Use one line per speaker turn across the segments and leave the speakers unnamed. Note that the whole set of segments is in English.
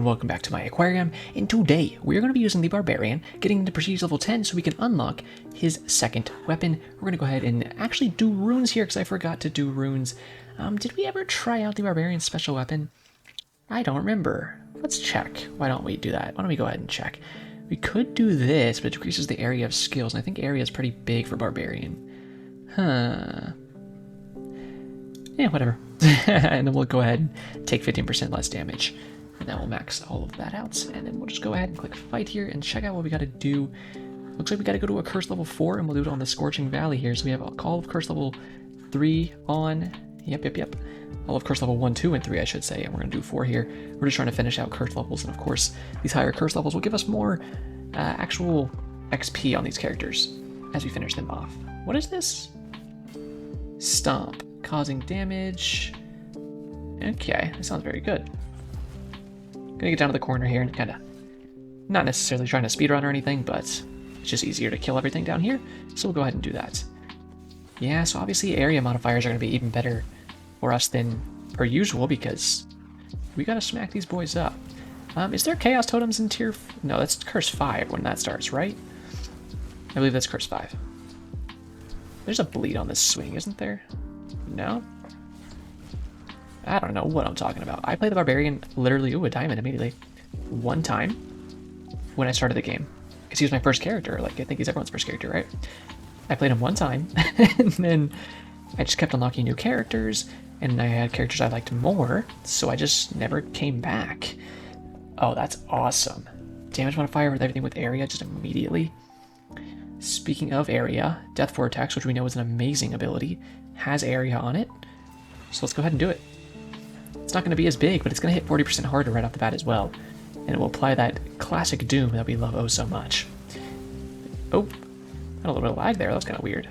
welcome back to my aquarium, and today we're going to be using the Barbarian, getting into Prestige level 10 so we can unlock his second weapon. We're going to go ahead and actually do runes here because I forgot to do runes. Did we ever try out the Barbarian special weapon? I don't remember. Let's check. Why don't we do that? Why don't we go ahead and check? We could do this, but it decreases the area of skills, and I think area is pretty big for Barbarian. Huh. Yeah, whatever. And then we'll go ahead and take 15% less damage. And that will max all of that out. And then we'll just go ahead and click fight here and check out what we got to do. Looks like we got to go to a curse level 4, and we'll do it on the Scorching Valley here. So we have a call of curse level 3 on. Yep. All of curse level 1, 2, and 3, I should say. And we're going to do 4 here. We're just trying to finish out curse levels. And of course, these higher curse levels will give us more actual XP on these characters as we finish them off. What is this? Stomp. Causing damage. Okay, that sounds very good. Gonna get down to the corner here and kind of, not necessarily trying to speedrun or anything, but it's just easier to kill everything down here, so we'll go ahead and do that. Yeah, so obviously area modifiers are going to be even better for us than per usual because we gotta smack these boys up. Is there Chaos Totems in tier... No, that's Curse 5 when that starts, right? I believe that's Curse 5. There's a bleed on this swing, isn't there? No? I don't know what I'm talking about. I played the Barbarian literally, ooh, a diamond immediately, one time when I started the game. Because he was my first character. Like, I think he's everyone's first character, right? I played him one time, and then I just kept unlocking new characters, and I had characters I liked more, so I just never came back. Oh, that's awesome. Damage modifier with everything with area just immediately. Speaking of area, Death Vortex, which we know is an amazing ability, has area on it. So let's go ahead and do it. It's not going to be as big, but it's going to hit 40% harder right off the bat as well. And it will apply that classic Doom that we love oh so much. Oh, had a little bit of lag there. That was kind of weird.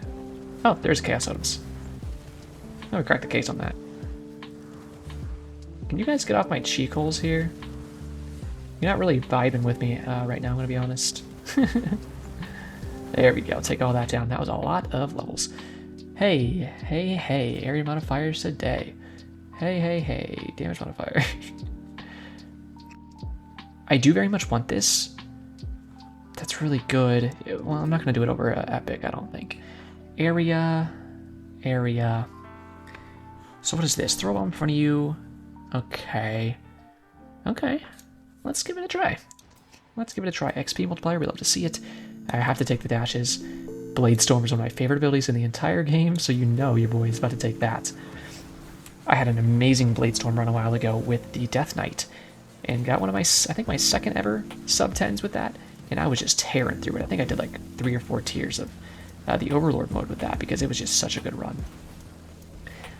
Oh, there's Chaos Totems. Oh, we cracked the case on that. Can you guys get off my cheek holes here? You're not really vibing with me right now, I'm going to be honest. There we go. Take all that down. That was a lot of levels. Hey. Area modifiers today. Hey. Damage modifier. I do very much want this. That's really good. Well, I'm not going to do it over Epic, I don't think. Area. So what is this? Throw a bomb in front of you. Okay. Let's give it a try. XP multiplier, we love to see it. I have to take the dashes. Blade Storm is one of my favorite abilities in the entire game, so you know your boy is about to take that. I had an amazing Blade Storm run a while ago with the Death Knight, and got one of my, I think my second ever sub-10s with that, and I was just tearing through it. I think I did like 3 or 4 tiers of the Overlord mode with that, because it was just such a good run.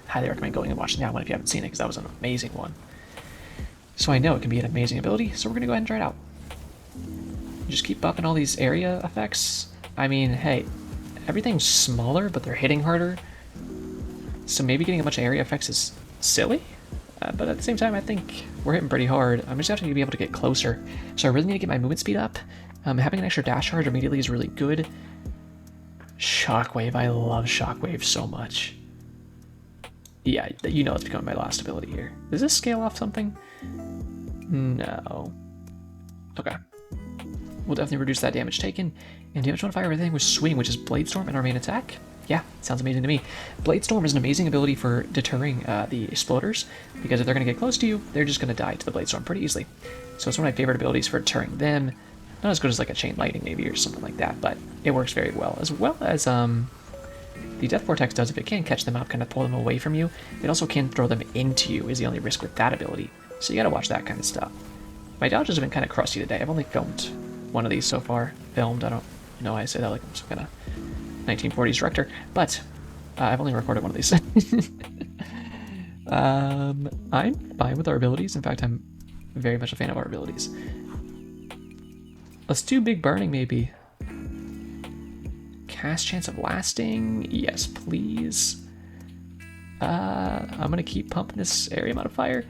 Highly recommend going and watching that one if you haven't seen it, because that was an amazing one. So I know it can be an amazing ability, so we're going to go ahead and try it out. Just keep buffing all these area effects. I mean, hey, everything's smaller, but they're hitting harder. So maybe getting a bunch of area effects is silly. But at the same time, I think we're hitting pretty hard. I'm just having to be able to get closer. So I really need to get my movement speed up. Having an extra dash charge immediately is really good. Shockwave. I love Shockwave so much. Yeah, you know it's becoming my last ability here. Does this scale off something? No. Okay. We'll definitely reduce that damage taken. And damage modifier everything with Swing, which is Blade Storm and our main attack. Yeah, sounds amazing to me. Blade Storm is an amazing ability for deterring the exploders, because if they're going to get close to you, they're just going to die to the Blade Storm pretty easily. So it's one of my favorite abilities for deterring them. Not as good as like a Chain Lightning maybe or something like that, but it works very well. As well as the Death Vortex does, if it can catch them up, kind of pull them away from you, it also can throw them into you, is the only risk with that ability. So you got to watch that kind of stuff. My dodges have been kind of crusty today. I've only filmed one of these so far. Filmed, I don't know why I say that like I'm some kind of 1940s director, but I've only recorded one of these. I'm fine with our abilities. In fact, I'm very much a fan of our abilities. Let's do Big Burning, maybe. Cast chance of lasting? Yes, please. I'm going to keep pumping this area modifier.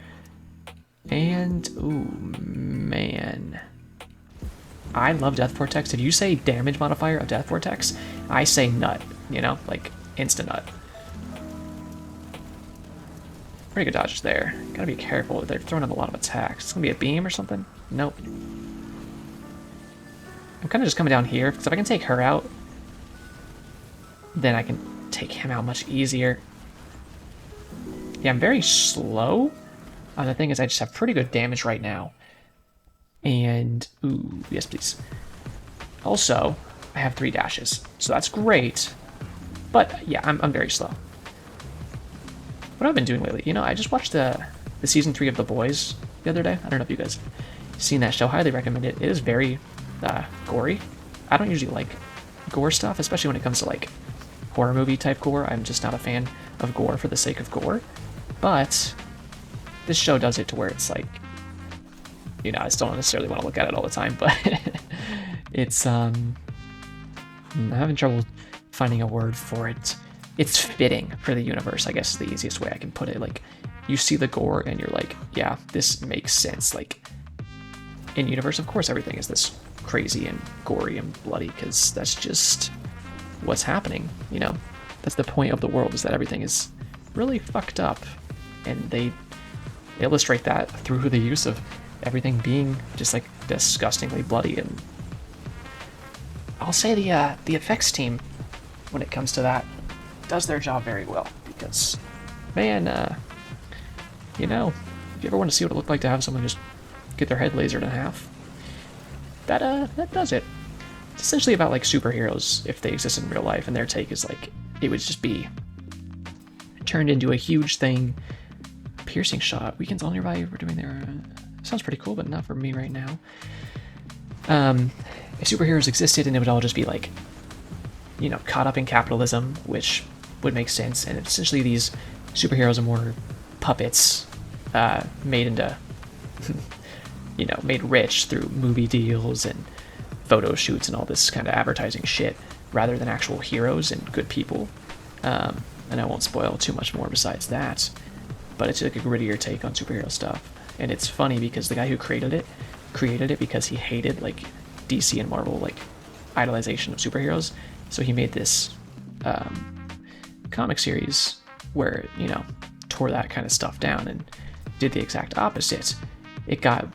And, ooh, man. I love Death Vortex. If you say damage modifier of Death Vortex, I say nut, you know, like instant nut. Pretty good dodges there. Gotta be careful. They're throwing up a lot of attacks. It's gonna be a beam or something? Nope. I'm kind of just coming down here, because if I can take her out, then I can take him out much easier. Yeah, I'm very slow. The thing is, I just have pretty good damage right now. And, ooh, yes please. Also, I have 3 dashes, so that's great. But, yeah, I'm very slow. What I've been doing lately, you know, I just watched the season 3 of The Boys the other day. I don't know if you guys have seen that show. Highly recommend it. It is very gory. I don't usually like gore stuff, especially when it comes to, like, horror movie type gore. I'm just not a fan of gore for the sake of gore. But this show does it to where it's like, you know, I still don't necessarily want to look at it all the time, but it's, I'm having trouble finding a word for it. It's fitting for the universe, I guess is the easiest way I can put it. Like, you see the gore and you're like, yeah, this makes sense. Like, in universe, of course, everything is this crazy and gory and bloody, because that's just what's happening, you know? That's the point of the world, is that everything is really fucked up. And they illustrate that through the use of everything being just, like, disgustingly bloody. And I'll say the effects team, when it comes to that, does their job very well, because, man, you know, if you ever want to see what it looked like to have someone just get their head lasered in half, that does it. It's essentially about, like, superheroes if they exist in real life, and their take is, like, it would just be turned into a huge thing. Piercing shot. Weekends all nearby. We're doing there. Sounds pretty cool, but not for me right now. If superheroes existed, and it would all just be, like, you know, caught up in capitalism, which would make sense, and essentially these superheroes are more puppets made into, you know, made rich through movie deals and photo shoots and all this kind of advertising shit, rather than actual heroes and good people. And I won't spoil too much more besides that, but it's like a grittier take on superhero stuff. And it's funny because the guy who created it because he hated, like, DC and Marvel, like, idolization of superheroes. So he made this comic series where, you know, tore that kind of stuff down and did the exact opposite. It got,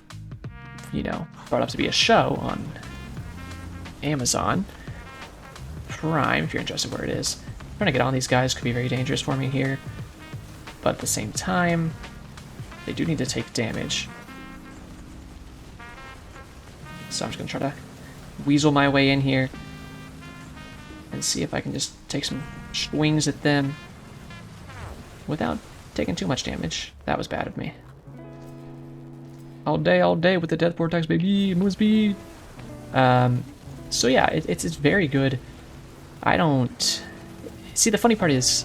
you know, brought up to be a show on Amazon Prime, if you're interested where it is. Trying to get on these guys could be very dangerous for me here, but at the same time, they do need to take damage. So I'm just gonna try to weasel my way in here and see if I can just take some swings at them without taking too much damage. That was bad of me. All day with the death vortex, baby. Move speed. So yeah, it's very good. I don't see, the funny part is,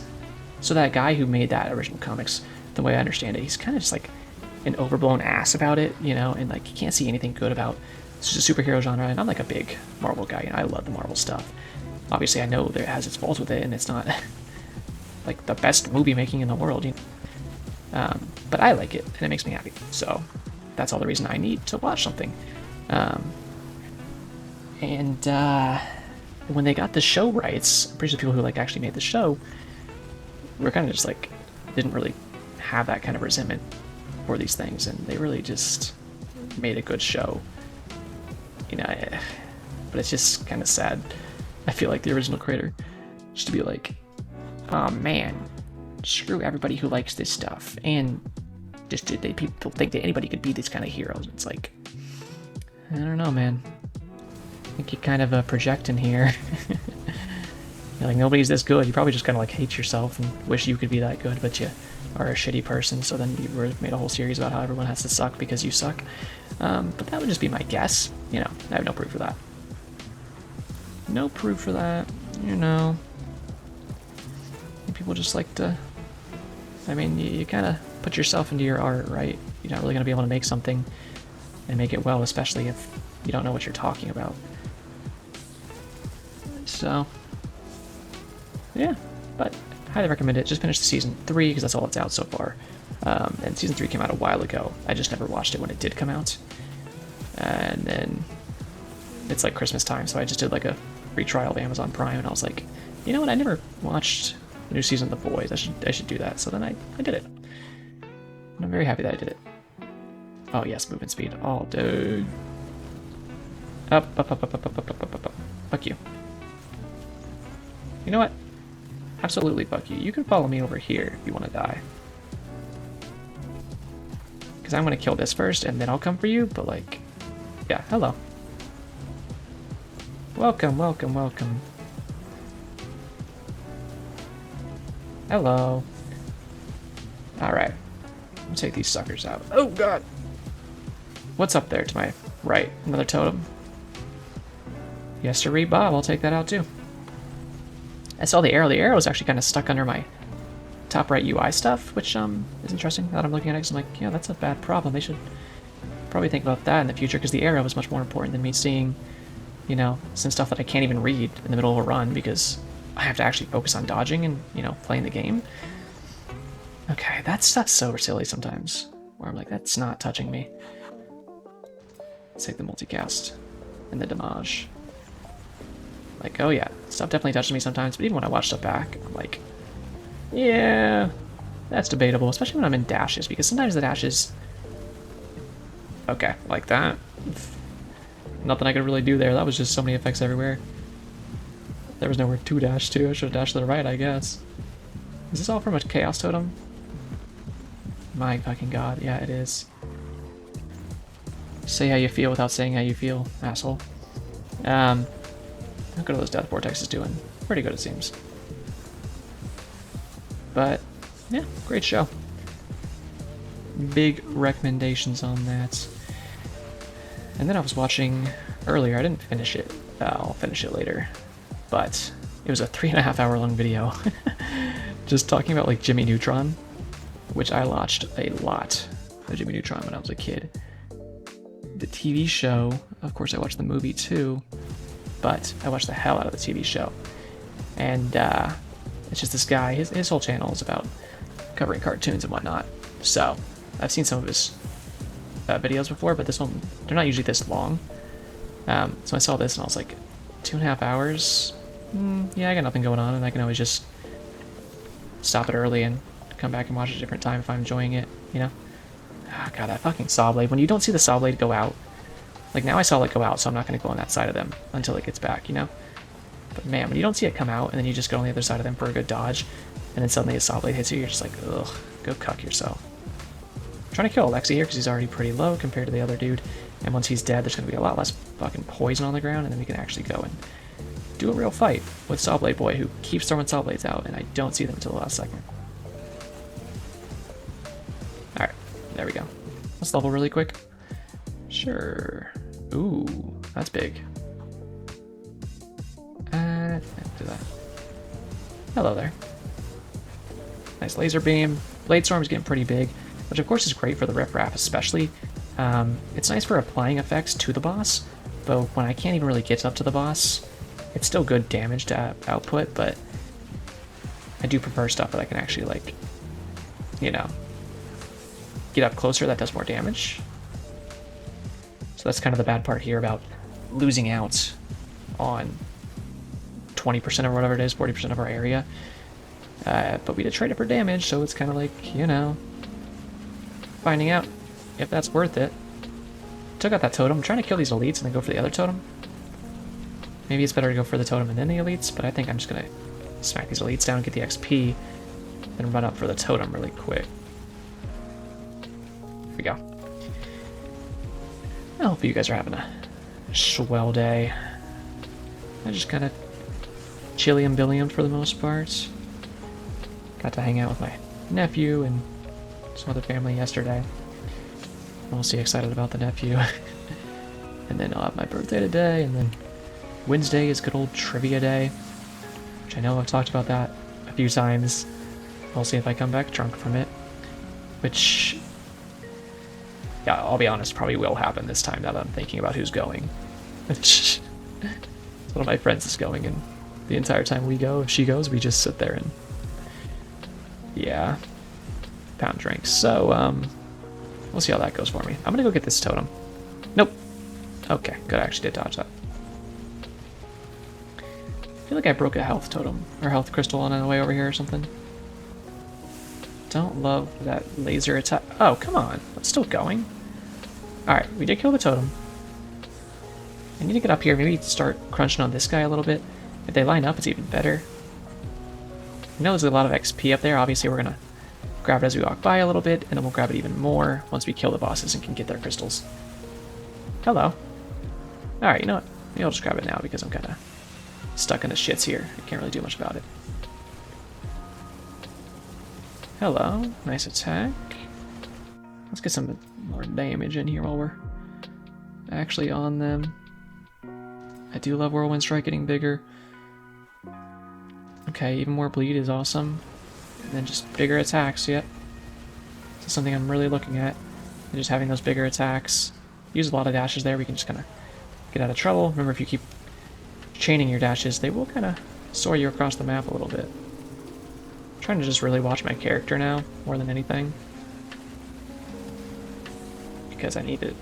so that guy who made that original comics, the way I understand it, he's kind of just like an overblown ass about it, you know, and like you can't see anything good about it's just a superhero genre. And I'm like a big Marvel guy, and I love the Marvel stuff. Obviously, I know that it has its faults with it, and it's not like the best movie making in the world, you know? But I like it, and it makes me happy. So that's all the reason I need to watch something. When they got the show rights, I'm pretty sure the people who like actually made the show were kind of just like, didn't really have that kind of resentment for these things, and they really just made a good show, you know. But it's just kind of sad. I feel like the original creator just to be like, oh man, screw everybody who likes this stuff, and just people think that anybody could be these kind of heroes. It's like, I don't know, man. I think you kind of project in here. You're like, nobody's this good. You probably just kind of like hate yourself and wish you could be that good, but you are a shitty person. So then you made a whole series about how everyone has to suck because you suck. But that would just be my guess. You know, I have no proof for that. No proof for that. You know, people just like to. I mean, you kind of put yourself into your art, right? You're not really going to be able to make something and make it well, especially if you don't know what you're talking about. So, yeah, but highly recommend it. Just finished season 3 because that's all that's out so far. And season 3 came out a while ago. I just never watched it when it did come out. And then it's like Christmas time, so I just did like a free trial of Amazon Prime, and I was like, you know what? I never watched the new season of The Boys. I should do that. So then I did it. And I'm very happy that I did it. Oh yes, movement speed. Oh, dude. Up, up, up, up, up, up, up, up, up, up, up. Fuck you. You know what? Absolutely fuck you. You can follow me over here if you want to die. Because I'm going to kill this first, and then I'll come for you, but like... Yeah, hello. Welcome, welcome, welcome. Hello. Alright. I'll take these suckers out. Oh, God! What's up there to my right? Another totem. Yes, sir, Bob. I'll take that out, too. I saw the arrow. The arrow is actually kind of stuck under my top right UI stuff, which is interesting. Now that I'm looking at it, 'cause I'm like, yeah, that's a bad problem. They should probably think about that in the future, because the arrow is much more important than me seeing, you know, some stuff that I can't even read in the middle of a run, because I have to actually focus on dodging and, you know, playing the game. Okay, that's so silly sometimes, where I'm like, that's not touching me. Let's take the multicast and the damage. Like, oh yeah, stuff definitely touches me sometimes, but even when I watch stuff back, I'm like, yeah, that's debatable, especially when I'm in dashes, because sometimes the dashes... Okay, like that. Nothing I could really do there. That was just so many effects everywhere. There was nowhere to dash to. I should have dashed to the right, I guess. Is this all from a Chaos Totem? My fucking god, yeah, it is. Say how you feel without saying how you feel, asshole. How good are those Death Vortexes doing? Pretty good, it seems. But, yeah, great show. Big recommendations on that. And then I was watching earlier, I didn't finish it. I'll finish it later. But it was a 3.5 hour long video. Just talking about like Jimmy Neutron, which I watched a lot of Jimmy Neutron when I was a kid. The TV show, of course I watched the movie too, but I watched the hell out of the TV show. And it's just this guy, his whole channel is about covering cartoons and whatnot. So I've seen some of his videos before, but this one, they're not usually this long. So I saw this and I was like, 2.5 hours? Yeah, I got nothing going on, and I can always just stop it early and come back and watch it a different time if I'm enjoying it, you know? Oh, God, that fucking saw blade. When you don't see the saw blade go out, like now I saw it go out, so I'm not going to go on that side of them until it gets back, you know? But man, when you don't see it come out, and then you just go on the other side of them for a good dodge, and then suddenly a saw blade hits you, you're just like, ugh, go cuck yourself. I'm trying to kill Alexi here because he's already pretty low compared to the other dude, and once he's dead, there's going to be a lot less fucking poison on the ground, and then we can actually go and do a real fight with Sawblade Boy, who keeps throwing saw blades out, and I don't see them until the last second. Alright, there we go. Let's level really quick. Sure. Ooh, that's big. Do that. Hello there. Nice laser beam. Blade Storm's getting pretty big, which of course is great for the riffraff especially. It's nice for applying effects to the boss, but when I can't even really get up to the boss, it's still good damage to output, but I do prefer stuff that I can actually, like, you know, get up closer that does more damage. So that's kind of the bad part here about losing out on 20% or whatever it is, 40% of our area. But we did trade it for damage, so it's kind of like, you know, finding out if that's worth it. Took out that totem. I'm trying to kill these elites and then go for the other totem. Maybe it's better to go for the totem and then the elites, but I think I'm just going to smack these elites down, get the XP, then run up for the totem really quick. Here we go. I hope you guys are having a swell day. I just kind of chillium billium for the most part. Got to hang out with my nephew and some other family yesterday. Mostly excited about the nephew. And then I'll have my birthday today, and then Wednesday is good old trivia day, which I know I've talked about that a few times. I'll see if I come back drunk from it, which, yeah, I'll be honest, probably will happen this time now that I'm thinking about who's going. One of my friends is going, and the entire time we go, if she goes, we just sit there and, yeah, pound drinks. So, we'll see how that goes for me. I'm gonna go get this totem. Nope. Okay, good, I actually did dodge that. I feel like I broke a health totem, or health crystal on the way over here or something. don't love that laser attack. Oh, come on. It's still going. Alright, we did kill the totem. I need to get up here, maybe start crunching on this guy a little bit. If they line up, it's even better. I know there's a lot of XP up there. Obviously, we're going to grab it as we walk by a little bit, and then we'll grab it even more once we kill the bosses and can get their crystals. Hello. Alright, you know what? Maybe I'll just grab it now because I'm kind of stuck in the shits here. I can't really do much about it. Hello. Nice attack. Let's get some more damage in here while we're actually on them. I do love Whirlwind Strike getting bigger. Okay, even more bleed is awesome. And then just bigger attacks, yep. This is something I'm really looking at. And just having those bigger attacks. Use a lot of dashes there, we can just kind of get out of trouble. Remember, if you keep chaining your dashes, they will kind of soar you across the map a little bit. I'm trying to just really watch my character now, more than anything. Because I need to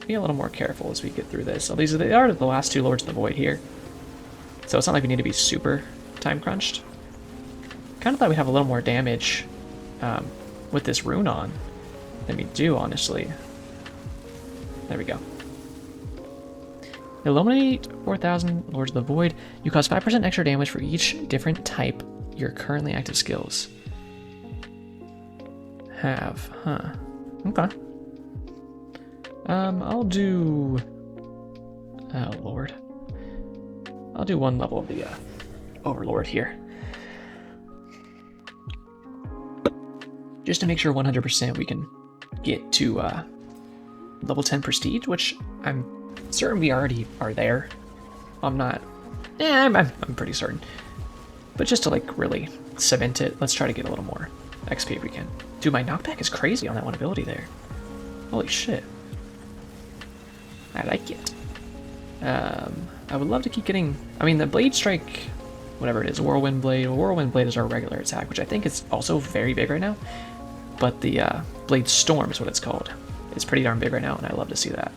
be a little more careful as we get through this. So they are the last two Lords of the Void here. So it's not like we need to be super time crunched. Kind of thought we'd have a little more damage with this rune on than we do, honestly. There we go. Eliminate 4,000 Lords of the Void. You cause 5% extra damage for each different type your currently active skills have. Huh. Okay. I'll do... Oh, Lord. I'll do one level of the Overlord here. Just to make sure 100% we can get to level 10 Prestige, which I'm certain we already are there. I'm not... I'm pretty certain. But just to, like, really cement it, let's try to get a little more XP if we can. Dude, my knockback is crazy on that one ability there. Holy shit. I like it. I would love to keep getting... I mean, the Blade Strike, whatever it is, Whirlwind Blade. Whirlwind Blade is our regular attack, which I think is also very big right now. But the Blade Storm is what it's called. It's pretty darn big right now, and I love to see that.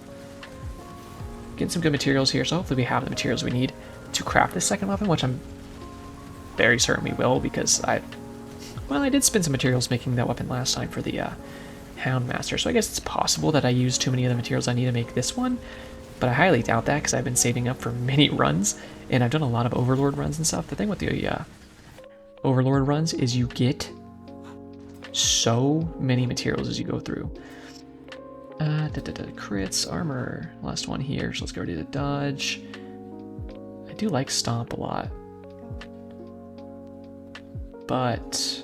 Getting some good materials here, so hopefully we have the materials we need to craft this second weapon, which I'm very certain we will, because I did spend some materials making that weapon last time for the Houndmaster, so I guess it's possible that I used too many of the materials I need to make this one, but I highly doubt that because I've been saving up for many runs, and I've done a lot of Overlord runs and stuff. The thing with the Overlord runs is you get so many materials as you go through. Crits, armor, last one here, so let's get ready to dodge. I do like Stomp a lot, but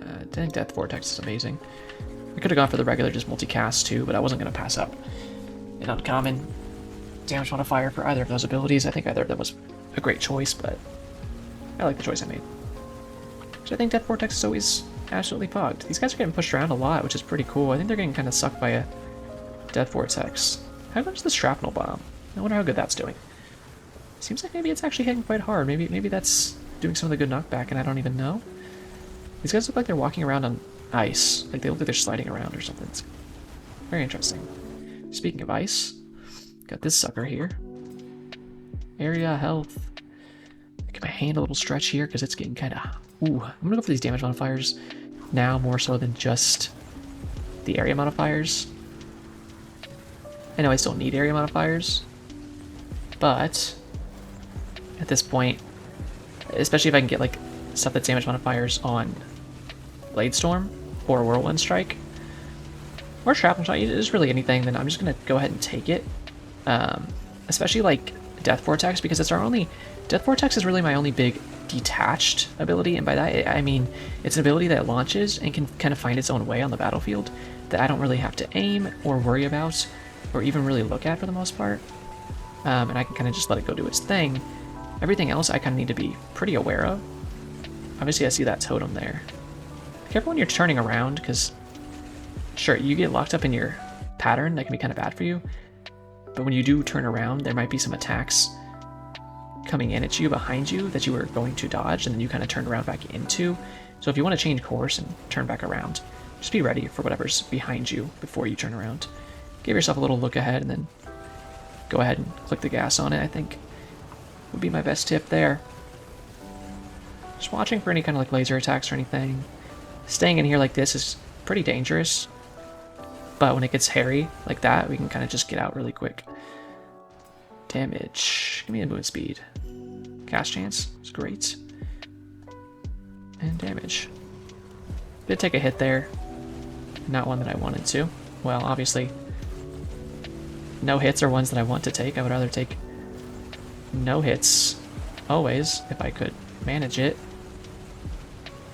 I think Death Vortex is amazing. I could have gone for the regular just multicast too, but I wasn't going to pass up an uncommon damage modifier for either of those abilities. I think either of them was a great choice, but I like the choice I made. So I think Death Vortex is always absolutely pogged. These guys are getting pushed around a lot, which is pretty cool. I think they're getting kind of sucked by a Death Vortex. How good's the Shrapnel Bomb? I wonder how good that's doing. Seems like maybe it's actually hitting quite hard. Maybe that's doing some of the good knockback and I don't even know. These guys look like they're walking around on ice. Like they look like they're sliding around or something. It's very interesting. Speaking of ice, got this sucker here. Area health. Get my hand a little stretch here because it's getting kind of... Ooh, I'm going to go for these damage modifiers now more so than just the area modifiers. I know I still need area modifiers, but at this point, especially if I can get like stuff that's damage modifiers on Blade Storm or Whirlwind Strike or Shrapnel Shot, it's really anything, then I'm just going to go ahead and take it. Especially like Death Vortex, because it's our only... Death Vortex is really my only big detached ability, and by that I mean it's an ability that launches and can kind of find its own way on the battlefield that I don't really have to aim or worry about or even really look at for the most part. And I can kind of just let it go do its thing. Everything else I kind of need to be pretty aware of. Obviously I see that totem there. Be careful when you're turning around, because sure, you get locked up in your pattern, that can be kind of bad for you. But when you do turn around, there might be some attacks coming in at you behind you that you were going to dodge, and then you kind of turn around back into. So if you want to change course and turn back around, just be ready for whatever's behind you before you turn around. Give yourself a little look ahead and then go ahead and click the gas on it, I think would be my best tip there. Just watching for any kind of like laser attacks or anything. Staying in here like this is pretty dangerous. But when it gets hairy like that, we can kind of just get out really quick. Damage. Give me a movement speed. Cast chance is great. And damage. Did take a hit there. Not one that I wanted to. Well, obviously, no hits are ones that I want to take. I would rather take no hits always if I could manage it.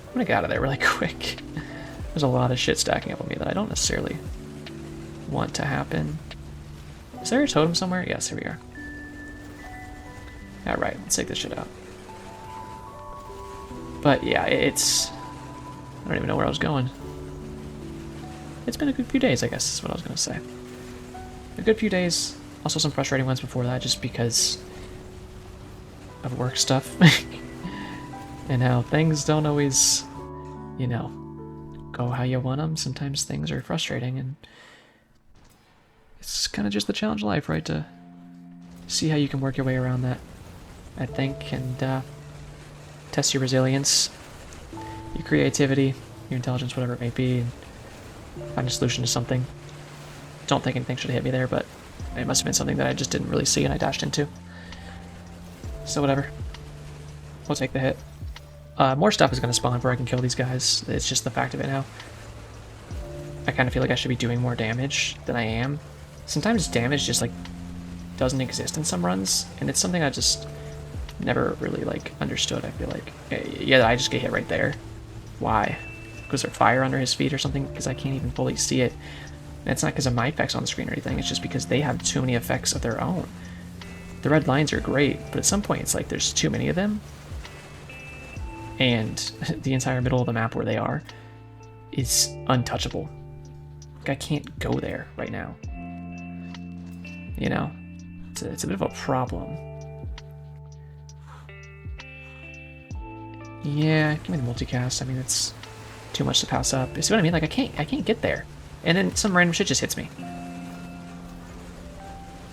I'm gonna get out of there really quick. There's a lot of shit stacking up on me that I don't necessarily want to happen. Is there a totem somewhere? Yes, here we are. Alright, let's take this shit out. But yeah, it's... I don't even know where I was going. It's been a good few days, I guess is what I was going to say. A good few days. Also some frustrating ones before that, just because of work stuff. And how things don't always, you know, go how you want them. Sometimes things are frustrating, and it's kind of just the challenge of life, right? To see how you can work your way around that, I think, and test your resilience, your creativity, your intelligence, whatever it may be, and find a solution to something. Don't think anything should have hit me there, but it must have been something that I just didn't really see and I dashed into. So whatever. We'll take the hit. More stuff is going to spawn before I can kill these guys. It's just the fact of it now. I kind of feel like I should be doing more damage than I am. Sometimes damage just, like, doesn't exist in some runs, and it's something I just never really, like, understood, I feel like. Yeah, I just get hit right there. Why? Was there fire under his feet or something? Because I can't even fully see it. And it's not because of my effects on the screen or anything, it's just because they have too many effects of their own. The red lines are great, but at some point it's like there's too many of them. And the entire middle of the map where they are is untouchable. Like, I can't go there right now. You know? It's a bit of a problem. Yeah, give me the multicast. I mean, it's too much to pass up. You see what I mean? Like, I can't get there. And then some random shit just hits me.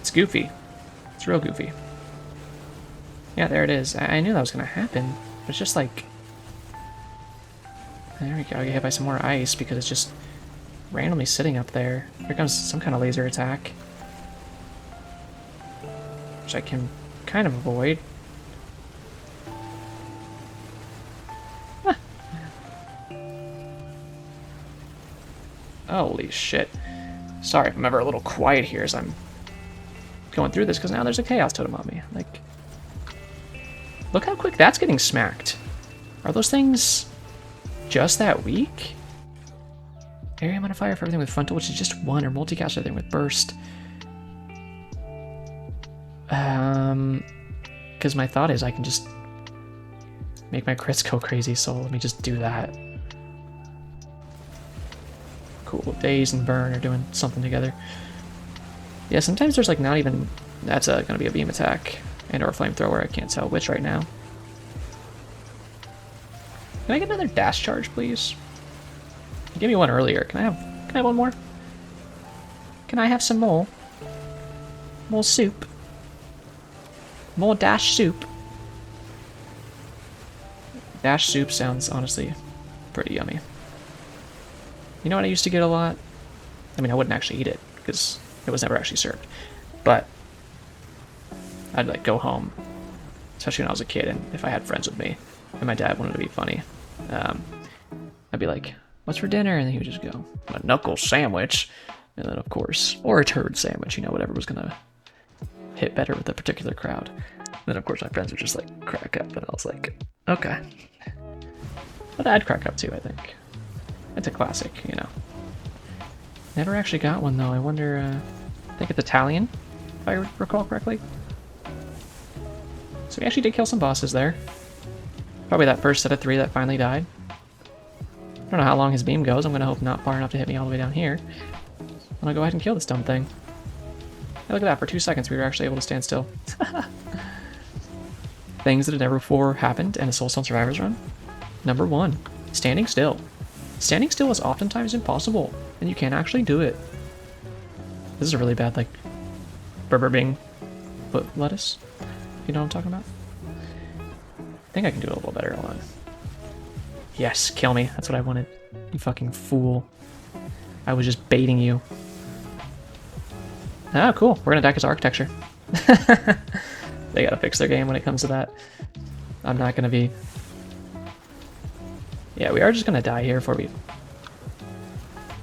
It's goofy. It's real goofy. Yeah, there it is. I knew that was going to happen. But it's just like... There we go. I get hit by some more ice because it's just randomly sitting up there. Here comes some kind of laser attack. Which I can kind of avoid. Holy shit. Sorry if I'm ever a little quiet here as I'm going through this, because now there's a chaos totem on me. Like, look how quick that's getting smacked. Are those things just that weak? Area amount of fire for everything with frontal, which is just one, or multicast everything with burst. Because my thought is I can just make my crits go crazy, so let me just do that. Cool. Daze and burn are doing something together. Yeah, sometimes there's like not even... That's gonna be a beam attack and or a flamethrower. I can't tell which right now. Can I get another dash charge, please? Give me one earlier. Can I have one more? Can I have some more? More soup. More dash soup. Dash soup sounds honestly pretty yummy. You know what I used to get a lot? I mean, I wouldn't actually eat it because it was never actually served. But I'd like go home, especially when I was a kid, and if I had friends with me, and my dad wanted to be funny, I'd be like, "What's for dinner?" And then he would just go, "A knuckle sandwich," and then of course, or a turd sandwich, you know, whatever was gonna hit better with a particular crowd. And then of course my friends would just like crack up, and I was like, okay. But I'd crack up too, I think. It's a classic, you know. Never actually got one though. I wonder, I think it's Italian, if I recall correctly. So we actually did kill some bosses there. Probably that first set of 3 that finally died. I don't know how long his beam goes. I'm gonna hope not far enough to hit me all the way down here. I'm gonna go ahead and kill this dumb thing. Hey, look at that, for 2 seconds we were actually able to stand still. Things that had never before happened in a Soulstone Survivors run. Number 1, standing still. Standing still is oftentimes impossible, and you can't actually do it. This is a really bad, like, Barbarian foot lettuce. You know what I'm talking about? I think I can do it a little better. Hold on. Yes, kill me. That's what I wanted. You fucking fool. I was just baiting you. Oh, cool. We're gonna die because of architecture. They gotta fix their game when it comes to that. I'm not gonna be... Yeah, we are just gonna die here before we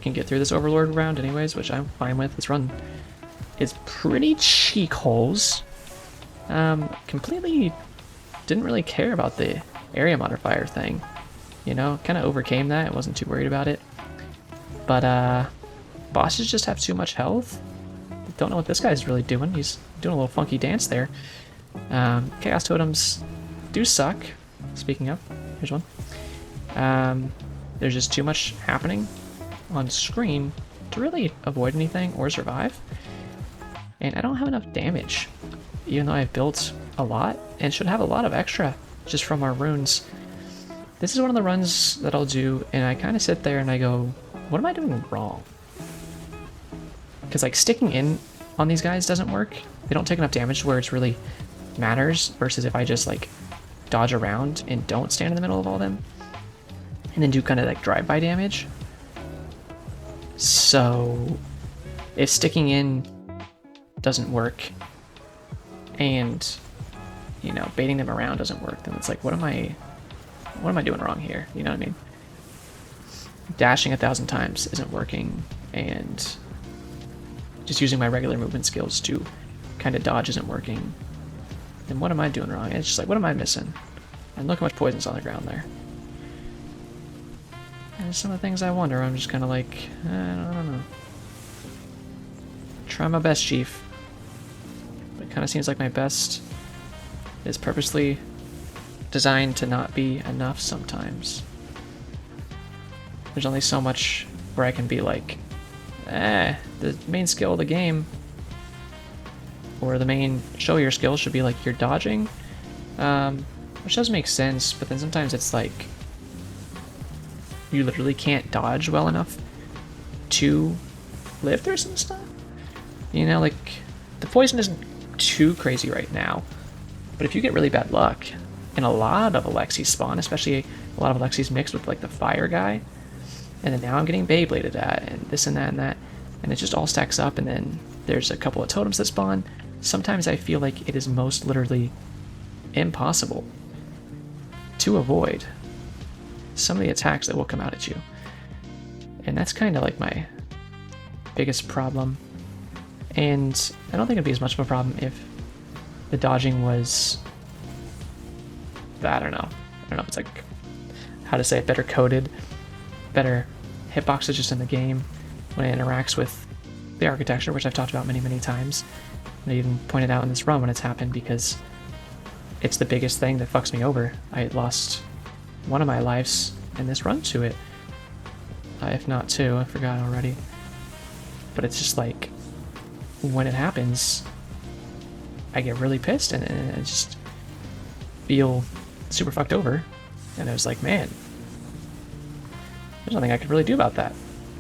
can get through this Overlord round anyways, which I'm fine with. This run is pretty cheek holes. Completely didn't really care about the area modifier thing. You know, kind of overcame that. I wasn't too worried about it. But, bosses just have too much health. Don't know what this guy's really doing. He's doing a little funky dance there. Chaos totems do suck. Speaking of, here's one. There's just too much happening on screen to really avoid anything or survive. And I don't have enough damage, even though I've built a lot and should have a lot of extra just from our runes. This is one of the runs that I'll do, and I kind of sit there and I go, what am I doing wrong? Because like sticking in on these guys doesn't work. They don't take enough damage to where it's really matters, versus if I just like dodge around and don't stand in the middle of all them and then do kind of like drive-by damage. So if sticking in doesn't work and, you know, baiting them around doesn't work, then it's like, what am I doing wrong here? You know what I mean? Dashing 1,000 times isn't working, and just using my regular movement skills to kind of dodge isn't working. Then what am I doing wrong? And it's just like, what am I missing? And look how much poison's on the ground there. And some of the things I wonder, I'm just kind of like, I don't know. Try my best, Chief. But it kind of seems like my best is purposely designed to not be enough sometimes. There's only so much where I can be like, the main skill of the game, or the main show your skill should be like your dodging, which does make sense, but then sometimes it's like you literally can't dodge well enough to live through some stuff. You know, like the poison isn't too crazy right now, but if you get really bad luck and a lot of Alexis spawn, especially a lot of Alexis mixed with like the fire guy, and then now I'm getting Beybladed at, and this and that and that, and it just all stacks up, and then there's a couple of totems that spawn. Sometimes I feel like it is most literally impossible to avoid some of the attacks that will come out at you. And that's kind of like my biggest problem. And I don't think it'd be as much of a problem if the dodging was, I don't know if it's like, how to say it, better coded, better hitboxes just in the game when it interacts with the architecture, which I've talked about many, many times. And I even pointed out in this run when it's happened, because it's the biggest thing that fucks me over. I lost one of my lives in this run to it, if not two, I forgot already. But it's just like, when it happens, I get really pissed and I just feel super fucked over. And I was like, man, there's nothing I could really do about that,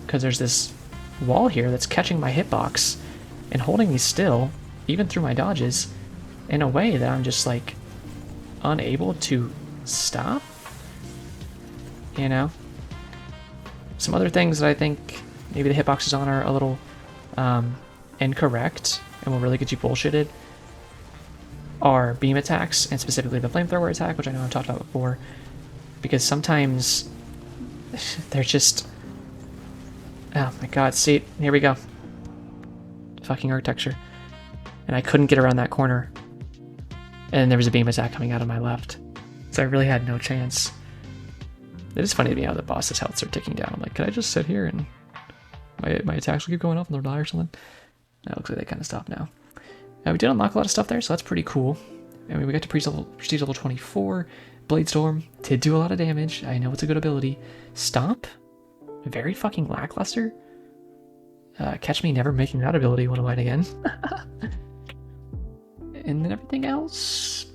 because there's this wall here that's catching my hitbox and holding me still, even through my dodges, in a way that I'm just like unable to stop. You know? Some other things that I think maybe the hitboxes on are a little incorrect and will really get you bullshitted are beam attacks, and specifically the flamethrower attack, which I know I've talked about before, because sometimes they're just, oh my god, see, here we go. Fucking architecture. And I couldn't get around that corner. And there was a beam attack coming out of my left. So I really had no chance. It is funny to me how the boss's healths are ticking down. I'm like, could I just sit here and my attacks will keep going off and they'll die or something? That looks like they kind of stopped now. We did unlock a lot of stuff there, so that's pretty cool. I mean, we got to prestige level 24. Bladestorm did do a lot of damage. I know it's a good ability. Stomp? Very fucking lackluster. Catch me never making that ability one of mine again. And then everything else,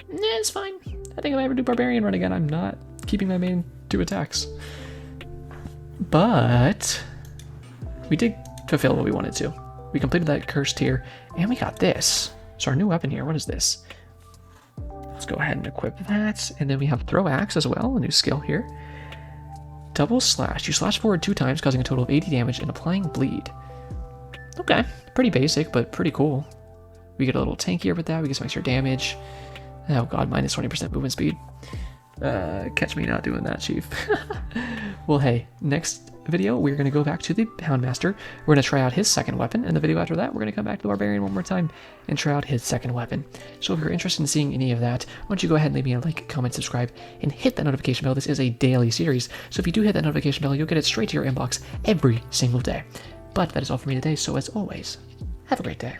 it's fine. I think if I ever do Barbarian run again, I'm not keeping my main 2 attacks. But we did fulfill what we wanted to. We completed that cursed tier, and we got this. So our new weapon here, what is this? Let's go ahead and equip that. And then we have Throw Axe as well, a new skill here. Double Slash. You slash forward 2 times, causing a total of 80 damage and applying bleed. Okay, pretty basic, but pretty cool. We get a little tankier with that. We get some extra damage. Oh god, minus 20% movement speed. Catch me not doing that, Chief. Well, hey, next video, we're going to go back to the Houndmaster. We're going to try out his second weapon, and the video after that, we're going to come back to the Barbarian one more time and try out his second weapon. So if you're interested in seeing any of that, why don't you go ahead and leave me a like, comment, subscribe, and hit that notification bell. This is a daily series, so if you do hit that notification bell, you'll get it straight to your inbox every single day. But that is all for me today, so as always, have a great day.